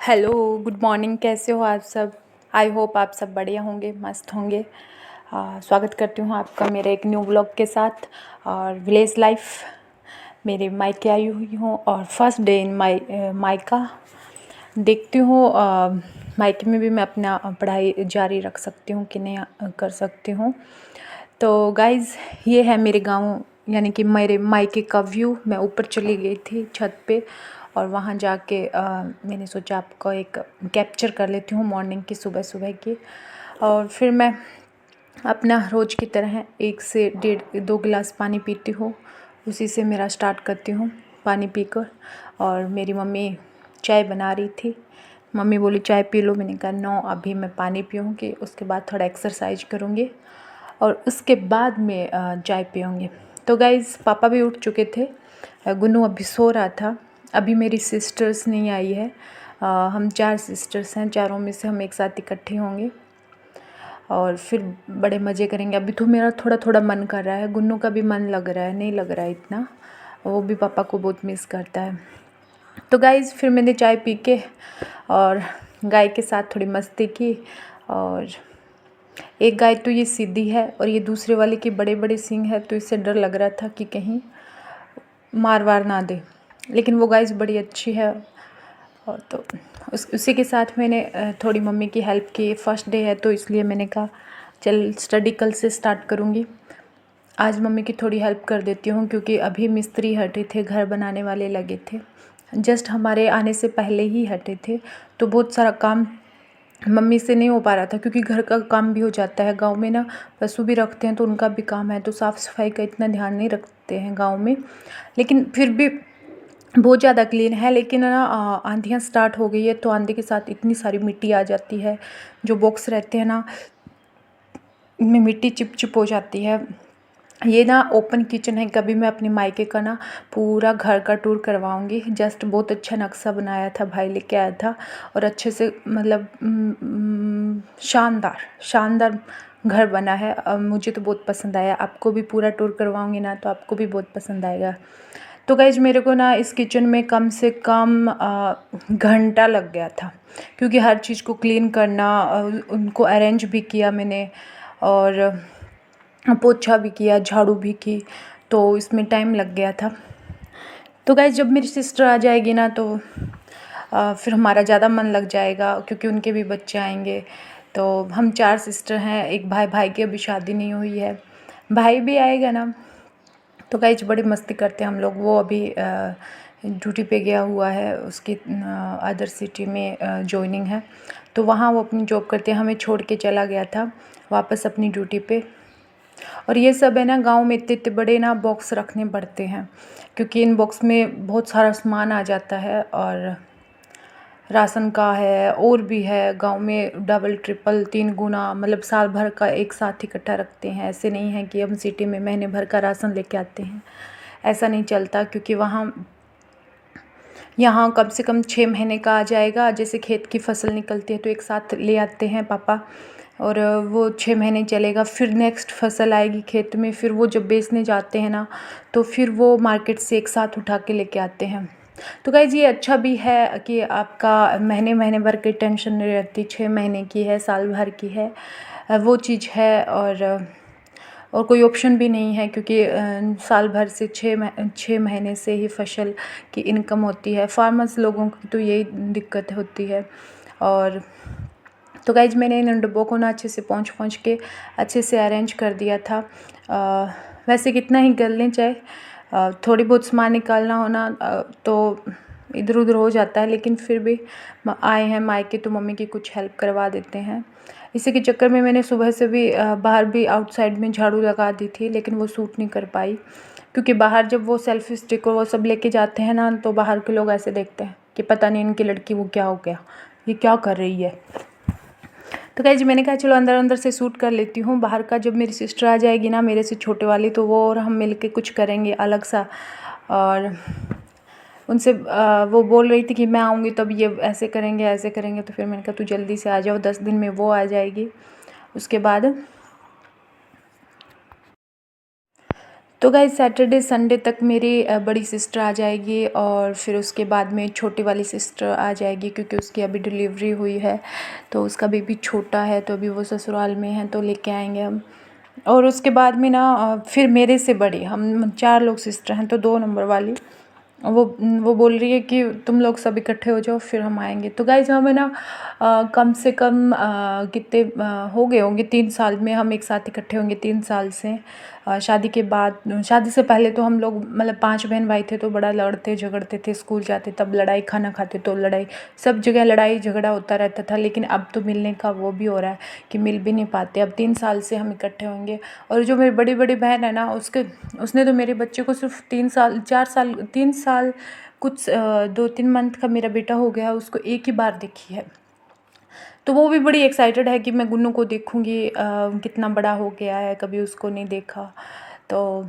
Hello, good morning. कैसे हो आप सब? आई होप आप सब बढ़िया होंगे, मस्त होंगे। स्वागत करती हूँ आपका मेरे एक न्यू व्लॉग के साथ। और विलेज लाइफ, मेरे मायके आई हुई हूँ और फर्स्ट डे इन मायका। देखती हूँ मायके में भी मैं अपना पढ़ाई जारी रख सकती हूँ कि नहीं कर सकती हूँ। तो गाइज़, ये है मेरे गाँव यानी कि मेरे मायके का व्यू। मैं ऊपर चली गई थी छत पे और वहाँ जाके मैंने सोचा आपको एक कैप्चर कर लेती हूँ मॉर्निंग की, सुबह सुबह की। और फिर मैं अपना रोज़ की तरह 1 से 1.5-2 गिलास पानी पीती हूँ। उसी से मेरा स्टार्ट करती हूँ पानी पीकर। और मेरी मम्मी चाय बना रही थी। मम्मी बोली चाय पी लो। मैंने कहा नो, अभी मैं पानी पीऊँगी, उसके बाद थोड़ा एक्सरसाइज करूँगी और उसके बाद में चाय पीऊँगी। तो गाइज़, पापा भी उठ चुके थे, गुन्नू अभी सो रहा था। अभी मेरी सिस्टर्स नहीं आई है। हम 4 सिस्टर्स हैं, चारों में से हम एक साथ इकट्ठे होंगे और फिर बड़े मज़े करेंगे। अभी तो मेरा थोड़ा थोड़ा मन कर रहा है, गुन्नू का भी मन लग रहा है, नहीं लग रहा है इतना, वो भी पापा को बहुत मिस करता है। तो गाइज़, फिर मैंने चाय पी के और गाय के साथ थोड़ी मस्ती की। और एक गाय तो ये सीधी है और ये दूसरे वाले की बड़े बड़े सींग है, तो इससे डर लग रहा था कि कहीं मार वार ना दे, लेकिन वो गाइस बड़ी अच्छी है। और तो उसी के साथ मैंने थोड़ी मम्मी की हेल्प की। फर्स्ट डे है तो इसलिए मैंने कहा चल स्टडी कल से स्टार्ट करूँगी। आज मम्मी की थोड़ी हेल्प कर देती हूँ क्योंकि अभी मिस्त्री हटे थे, घर बनाने वाले लगे थे, जस्ट हमारे आने से पहले ही हटे थे। तो बहुत सारा काम मम्मी से नहीं हो पा रहा था क्योंकि घर का काम भी हो जाता है। गांव में ना पशु भी रखते हैं तो उनका भी काम है, तो साफ़ सफाई का इतना ध्यान नहीं रखते हैं गांव में। लेकिन फिर भी बहुत ज़्यादा क्लीन है। लेकिन ना आंधियाँ स्टार्ट हो गई है तो आंधी के साथ इतनी सारी मिट्टी आ जाती है, जो बॉक्स रहते हैं ना इनमें मिट्टी चिप चिप हो जाती है। ये ना ओपन किचन है। कभी मैं अपने मायके का ना पूरा घर का टूर करवाऊंगी। जस्ट बहुत अच्छा नक्शा बनाया था, भाई लेके आया था और अच्छे से मतलब शानदार शानदार घर बना है। मुझे तो बहुत पसंद आया। आपको भी पूरा टूर करवाऊंगी ना तो आपको भी बहुत पसंद आएगा। तो गाइज, मेरे को ना इस किचन में कम से कम घंटा लग गया था क्योंकि हर चीज़ को क्लीन करना, उनको अरेंज भी किया मैंने और पोछा भी किया, झाड़ू भी की, तो इसमें टाइम लग गया था। तो गाइस, जब मेरी सिस्टर आ जाएगी ना तो फिर हमारा ज़्यादा मन लग जाएगा क्योंकि उनके भी बच्चे आएंगे। तो हम 4 सिस्टर हैं, एक भाई, भाई की अभी शादी नहीं हुई है, भाई भी आएगा ना। तो गाइस, बड़ी मस्ती करते हैं हम लोग। वो अभी ड्यूटी पे गया हुआ है, उसकी अदर सिटी में जॉइनिंग है, तो वहाँ वो अपनी जॉब करते हैं। हमें छोड़ के चला गया था वापस अपनी ड्यूटी पे। और ये सब है ना, गांव में इतने इतने बड़े ना बॉक्स रखने पड़ते हैं क्योंकि इन बॉक्स में बहुत सारा सामान आ जाता है और राशन का है और भी है। गांव में डबल ट्रिपल 3 गुना मतलब साल भर का एक साथ इकट्ठा रखते हैं। ऐसे नहीं है कि हम सिटी में महीने भर का राशन लेके आते हैं, ऐसा नहीं चलता क्योंकि यहाँ कम से कम 6 महीने का आ जाएगा। जैसे खेत की फसल निकलती है तो एक साथ ले आते हैं पापा और वो 6 महीने चलेगा। फिर नेक्स्ट फसल आएगी खेत में, फिर वो जब बेचने जाते हैं ना तो फिर वो मार्केट से एक साथ उठा के लेके आते हैं। तो गाइज़, ये अच्छा भी है कि आपका महीने महीने भर की टेंशन नहीं रहती, 6 महीने की है, साल भर की है, वो चीज़ है। और कोई ऑप्शन भी नहीं है क्योंकि साल भर से 6 महीने से ही फसल की इनकम होती है। फार्मर्स लोगों की तो यही दिक्कत होती है। और तो गाइज, मैंने इन डब्बों को ना अच्छे से पोंछ के अच्छे से अरेंज कर दिया था। वैसे कितना ही कर लें, चाहे थोड़ी बहुत सामान निकालना होना तो इधर उधर हो जाता है, लेकिन फिर भी आए हैं मायके तो मम्मी की कुछ हेल्प करवा देते हैं। इसी के चक्कर में मैंने सुबह से भी बाहर भी आउटसाइड में झाड़ू लगा दी थी, लेकिन वो सूट नहीं कर पाई, क्योंकि बाहर जब वो सेल्फी स्टिक और वो सब लेके जाते हैं ना, तो बाहर के लोग ऐसे देखते हैं कि पता नहीं इनकी लड़की वो क्या हो गया, ये क्या कर रही है। तो गाइस मैंने कहा चलो अंदर अंदर से सूट कर लेती हूँ बाहर का। जब मेरी सिस्टर आ जाएगी ना मेरे से छोटे वाली, तो वो और हम मिल के कुछ करेंगे अलग सा। और उनसे वो बोल रही थी कि मैं आऊँगी तब ये ऐसे करेंगे ऐसे करेंगे, तो फिर मैंने कहा तू जल्दी से आ जाओ, 10 दिन में वो आ जाएगी। उसके बाद तो गाइस सैटरडे संडे तक मेरी बड़ी सिस्टर आ जाएगी, और फिर उसके बाद में छोटी वाली सिस्टर आ जाएगी, क्योंकि उसकी अभी डिलीवरी हुई है, तो उसका बेबी छोटा है, तो अभी वो ससुराल में है, तो लेके आएंगे हम। और उसके बाद में ना फिर मेरे से बड़ी हम 4 लोग सिस्टर हैं, तो 2 नंबर वाली वो बोल रही है कि तुम लोग सब इकट्ठे हो जाओ फिर हम आएंगे। तो गाइज हमें ना कम से कम कितने हो गए होंगे, 3 साल में हम एक साथ इकट्ठे होंगे, 3 साल से। शादी के बाद, शादी से पहले तो हम लोग मतलब 5 बहन भाई थे, तो बड़ा लड़ते झगड़ते थे, स्कूल जाते तब लड़ाई, खाना खाते तो लड़ाई, सब जगह लड़ाई झगड़ा होता रहता था। लेकिन अब तो मिलने का वो भी हो रहा है कि मिल भी नहीं पाते। अब 3 साल से हम इकट्ठे होंगे। और जो मेरी बड़ी बड़ी बहन है ना, उसने तो मेरे बच्चे को सिर्फ 3 साल कुछ 2-3 मंथ का मेरा बेटा हो गया, उसको एक ही बार देखी है। तो वो भी बड़ी एक्साइटेड है कि मैं गुन्नू को देखूँगी, कितना बड़ा हो गया है, कभी उसको नहीं देखा। तो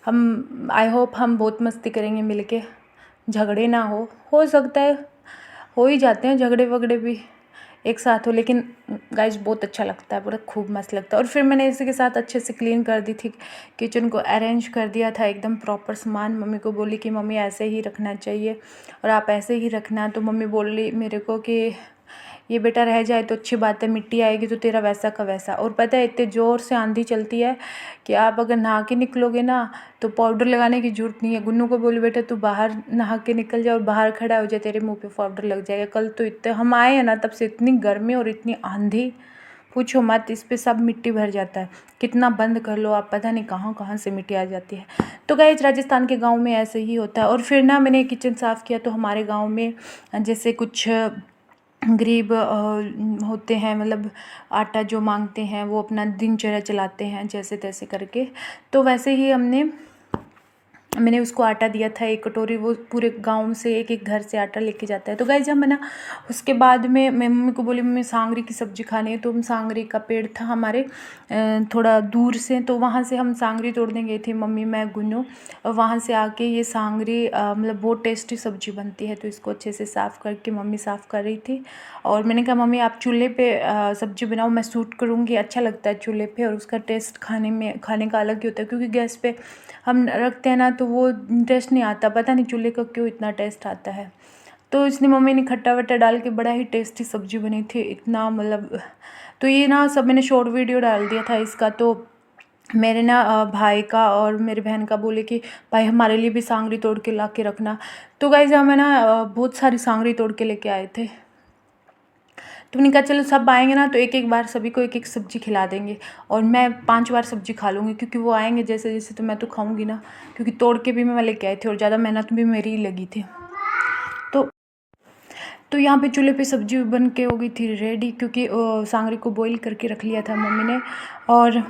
हम आई होप हम बहुत मस्ती करेंगे मिलके, झगड़े ना हो सकता है हो ही जाते हैं झगड़े वगड़े भी एक साथ हो, लेकिन गाइस बहुत अच्छा लगता है, पूरा खूब मस्त लगता है। और फिर मैंने इसी के साथ अच्छे से क्लीन कर दी थी, किचन को अरेंज कर दिया था एकदम प्रॉपर सामान। मम्मी को बोली कि मम्मी ऐसे ही रखना चाहिए और आप ऐसे ही रखना। तो मम्मी बोल रही मेरे को कि ये बेटा रह जाए तो अच्छी बात है, मिट्टी आएगी तो तेरा वैसा का वैसा। और पता है इतने ज़ोर से आंधी चलती है कि आप अगर नहा के निकलोगे ना तो पाउडर लगाने की ज़रूरत नहीं है। गुन्नू को बोली बेटा तू बाहर नहा के निकल जा और बाहर खड़ा हो जाए, तेरे मुंह पे पाउडर लग जाएगा। कल तो इतने हम आए हैं ना तब से इतनी गर्मी और इतनी आंधी, पूछो मत, इस पे सब मिट्टी भर जाता है। कितना बंद कर लो आप, पता नहीं कहाँ कहाँ से मिट्टी आ जाती है। तो गाइस राजस्थान के गाँव में ऐसे ही होता है। और फिर ना मैंने किचन साफ़ किया, तो हमारे गाँव में जैसे कुछ गरीब होते हैं, मतलब आटा जो मांगते हैं, वो अपना दिनचर्या चलाते हैं जैसे तैसे करके। तो वैसे ही मैंने उसको आटा दिया था 1 कटोरी, वो पूरे गांव से एक एक घर से आटा लेके जाता है। तो गाइस जब मैं ना उसके बाद में मैं मम्मी को बोली मम्मी सांगरी की सब्ज़ी खानी है, तो हम सांगरी का पेड़ था हमारे थोड़ा दूर से, तो वहाँ से हम सांगरी तोड़ने गए थे मम्मी मैं गुन्नू। और वहाँ से आके ये सांगरी मतलब बहुत टेस्टी सब्ज़ी बनती है। तो इसको अच्छे से साफ़ करके मम्मी साफ़ कर रही थी, और मैंने कहा मम्मी आप चूल्हे पे सब्ज़ी बनाओ, मैं सूट करूँगी, अच्छा लगता है चूल्हे पे, और उसका टेस्ट खाने का अलग ही होता है। क्योंकि गैस पे हम रखते हैं ना तो वो टेस्ट नहीं आता, पता नहीं चूल्हे का क्यों इतना टेस्ट आता है। तो इसने मम्मी ने खट्टा वट्टा डाल के बड़ा ही टेस्टी सब्ज़ी बनी थी, इतना मतलब। तो ये ना सब मैंने शॉर्ट वीडियो डाल दिया था इसका। तो मेरे ना भाई का और मेरी बहन का बोले कि भाई हमारे लिए भी सांगरी तोड़ के ला के रखना। तो गाइस हमें ना बहुत सारी सांगरी तोड़ के लेके आए थे। तो मैंने कहा चलो सब आएंगे ना तो एक एक बार सभी को एक एक सब्ज़ी खिला देंगे, और मैं 5 बार सब्ज़ी खा लूँगी, क्योंकि वो आएंगे जैसे जैसे, तो मैं तो खाऊंगी ना, क्योंकि तोड़ के भी मैं लेके आई थी और ज़्यादा मेहनत भी मेरी ही लगी थी। तो तो यहाँ पे चूल्हे पे सब्ज़ी बन के हो गई थी रेडी, क्योंकि सांगरी को बॉईल करके रख लिया था मम्मी ने। और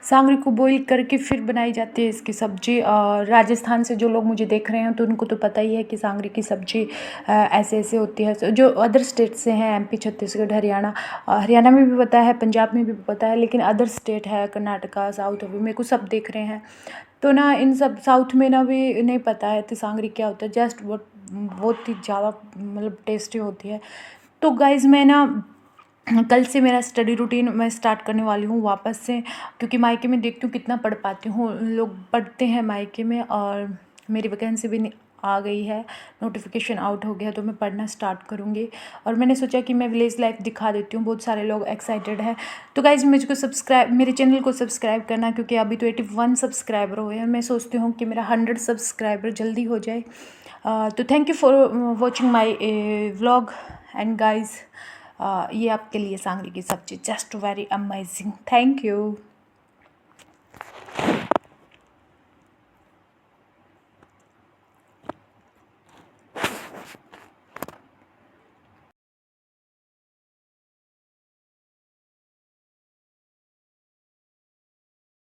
सांगरी को बॉईल करके फिर बनाई जाती है इसकी सब्ज़ी। और राजस्थान से जो लोग मुझे देख रहे हैं तो उनको तो पता ही है कि सांगरी की सब्ज़ी ऐसे ऐसे होती है। जो अदर स्टेट से हैं, एमपी, छत्तीसगढ़, हरियाणा, हरियाणा में भी पता है, पंजाब में भी पता है, लेकिन अदर स्टेट है, कर्नाटका, साउथ अभी मेरे को सब देख रहे हैं। तो ना इन सब साउथ में ना भी नहीं पता है तो सांगरी क्या होता है। जस्ट बहुत ही ज़्यादा मतलब टेस्टी होती है। तो गाइज़ मैं ना कल से मेरा स्टडी रूटीन मैं स्टार्ट करने वाली हूँ वापस से, क्योंकि मायके में देखती हूँ कितना पढ़ पाती हूँ। लोग पढ़ते हैं मायके में, और मेरी वैकेंसी भी आ गई है, नोटिफिकेशन आउट हो गया, तो मैं पढ़ना स्टार्ट करूँगी। और मैंने सोचा कि मैं विलेज लाइफ दिखा देती हूँ, बहुत सारे लोग एक्साइटेड हैं। तो गाइज़ मेरे चैनल को सब्सक्राइब करना, क्योंकि अभी तो 81 सब्सक्राइबर हुए हैं। मैं सोचती हूँ कि मेरा 100 सब्सक्राइबर जल्दी हो जाए। तो thank you for watching my vlog. And guys ये आपके लिए सांगरी की सब्ज़ी just very amazing. Thank you.